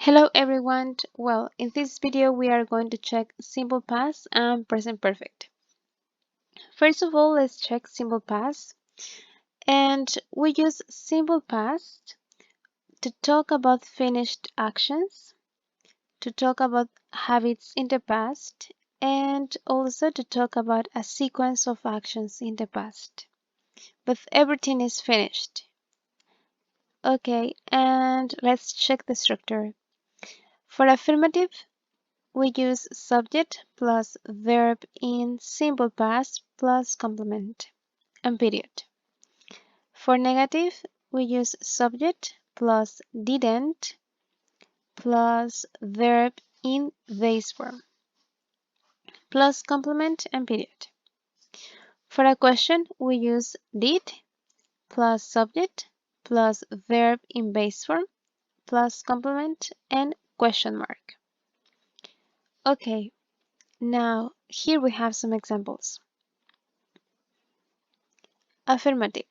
Hello everyone. Well, in this video we are going to check simple past and present perfect. First of all, let's check simple past. And we use simple past to talk about finished actions, to talk about habits in the past, and also to talk about a sequence of actions in the past. But everything is finished. Okay, and let's check the structure. For affirmative, we use subject plus verb in simple past plus complement and period. For negative, we use subject plus didn't plus verb in base form plus complement and period. For a question, we use did plus subject plus verb in base form plus complement and question mark. Okay, now here we have some examples. Affirmative.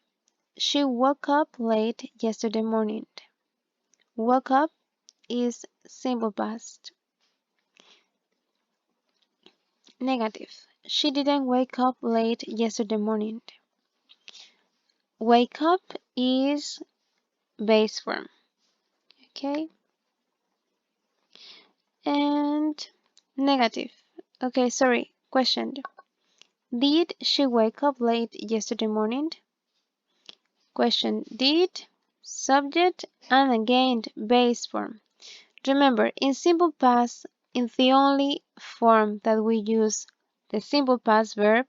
She woke up late yesterday morning. Woke up is simple past. Negative. She didn't wake up late yesterday morning. Wake up is base form. Okay? And negative. Okay, sorry. Question. Did she wake up late yesterday morning? Question. Did, subject, and again base form. Remember, in simple past, in the only form that we use the simple past verb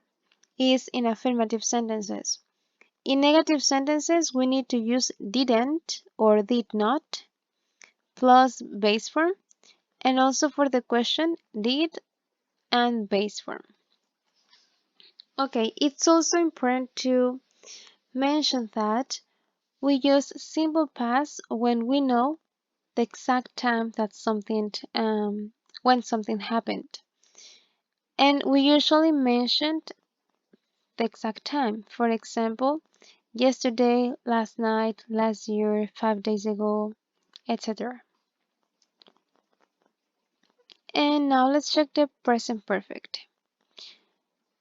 is in affirmative sentences. In negative sentences, we need to use didn't or did not plus base form, and also for the question, did and base form. Okay, it's also important to mention that we use simple past when we know the exact time that when something happened. And we usually mentioned the exact time. For example, yesterday, last night, last year, 5 days ago, etc. And now let's check the present perfect.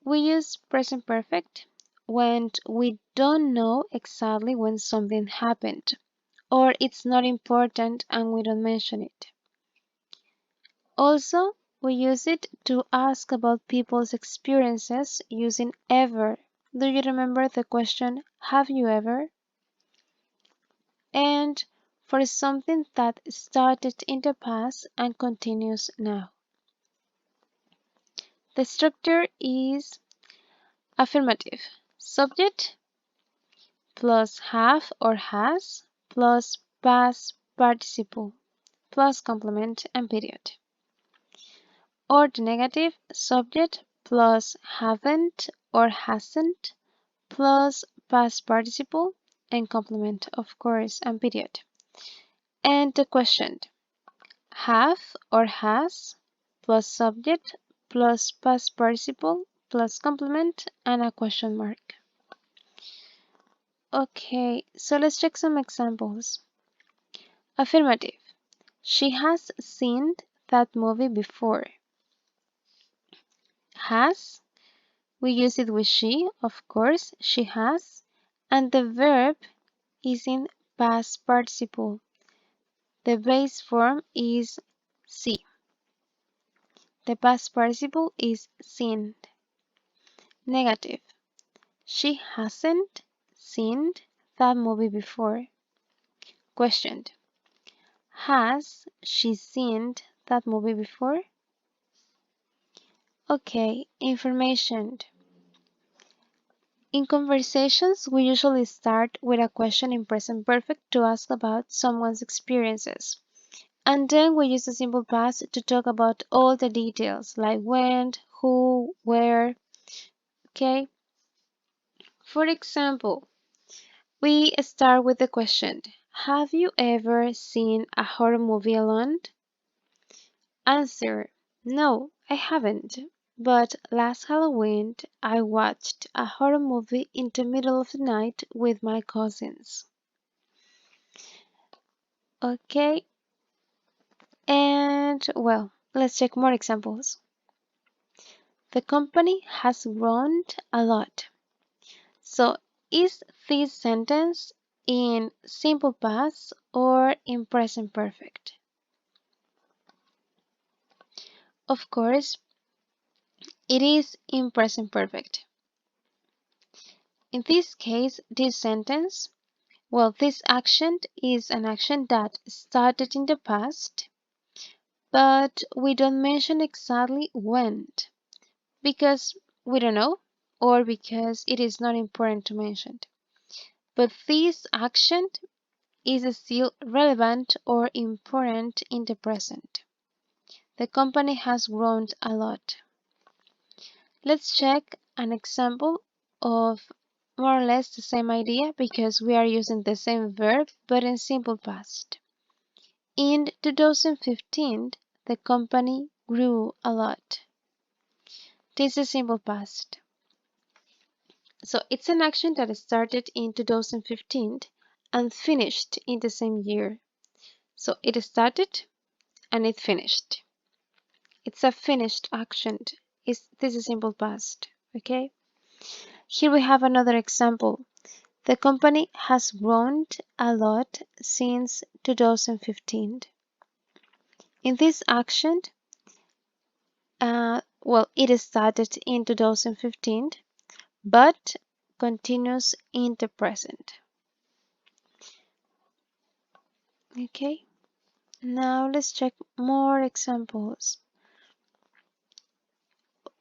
We use present perfect when we don't know exactly when something happened, or it's not important and we don't mention it. Also, we use it to ask about people's experiences using ever. Do you remember the question, have you ever? And for something that started in the past and continues now. The structure is affirmative. Subject plus have or has plus past participle plus complement and period. Or the negative, subject plus haven't or hasn't plus past participle and complement, of course, and period. And the question, have or has plus subject plus past participle plus complement and a question mark. Okay, so let's check some examples. Affirmative. She has seen that movie before. Has, we use it with she, of course, she has, and the verb is in past participle. The base form is see. The past participle is seen. Negative. She hasn't seen that movie before. Questioned. Has she seen that movie before? Okay, information. In conversations, we usually start with a question in present perfect to ask about someone's experiences. And then we use the simple past to talk about all the details like when, who, where. Okay? For example, we start with the question, have you ever seen a horror movie alone? Answer, no, I haven't. But last Halloween, I watched a horror movie in the middle of the night with my cousins. Okay, And well, let's check more examples. The company has grown a lot. So is this sentence in simple past or in present perfect? Of course, it is in present perfect. In this case, this sentence, well, this action is an action that started in the past, but we don't mention exactly when because we don't know or because it is not important to mention. But this action is still relevant or important in the present. The company has grown a lot. Let's check an example of more or less the same idea because we are using the same verb but in simple past. In 2015, the company grew a lot. This is simple past. So it's an action that started in 2015 and finished in the same year. So it started and it finished. It's a finished action. This is simple past. Okay. Here we have another example. The company has grown a lot since 2015. In this action, well, it started in 2015, but continues in the present. Okay. Now let's check more examples.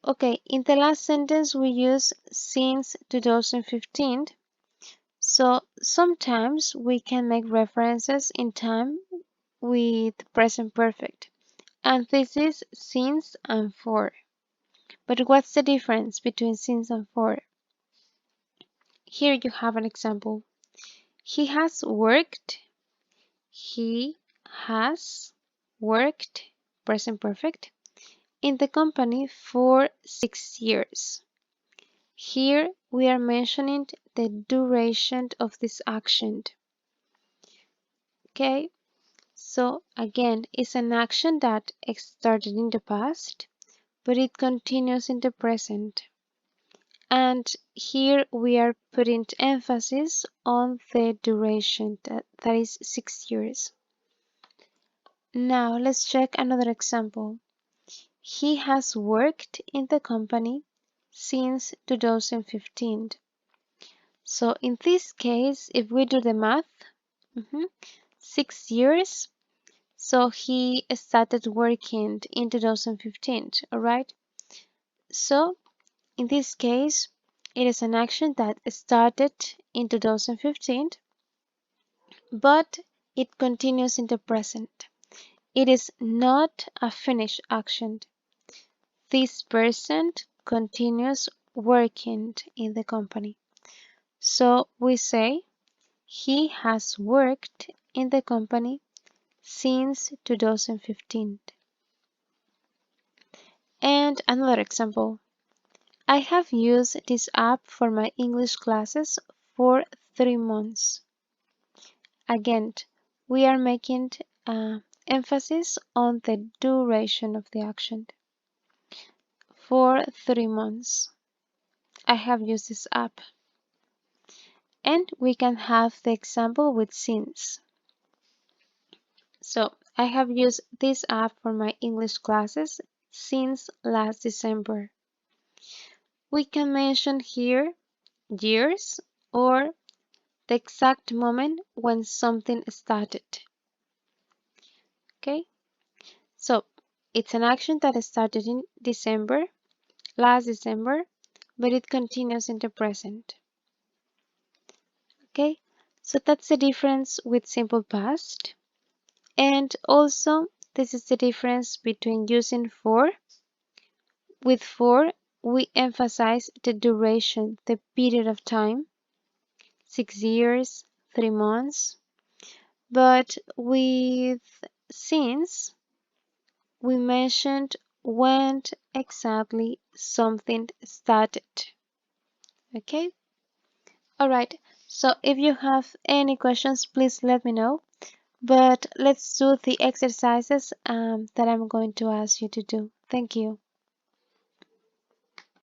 Okay, in the last sentence we use since 2015. So sometimes we can make references in time with present perfect. And this is since and for. But what's the difference between since and for? Here you have an example. He has worked. He has worked, present perfect, in the company for 6 years. Here we are mentioning the duration of this action. Okay, so again, it's an action that started in the past, but it continues in the present. And here we are putting emphasis on the duration, that is 6 years. Now let's check another example. He has worked in the company since 2015. So in this case, if we do the math, 6 years, so he started working in 2015, alright? So in this case, it is an action that started in 2015, but it continues in the present. It is not a finished action. This person continues working in the company. So we say he has worked in the company since 2015. And another example. I have used this app for my English classes for 3 months. Again, we are making emphasis on the duration of the action. For 3 months, I have used this app. And we can have the example with since. So I have used this app for my English classes since last December. We can mention here years or the exact moment when something started. Okay, so it's an action that started in December, last December, but it continues in the present. Okay, so that's the difference with simple past. And also, this is the difference between using for. With for, we emphasize the duration, the period of time, 6 years, 3 months. But with since, we mentioned when exactly something started. Okay? Alright, so if you have any questions, please let me know. But let's do the exercises that I'm going to ask you to do. Thank you.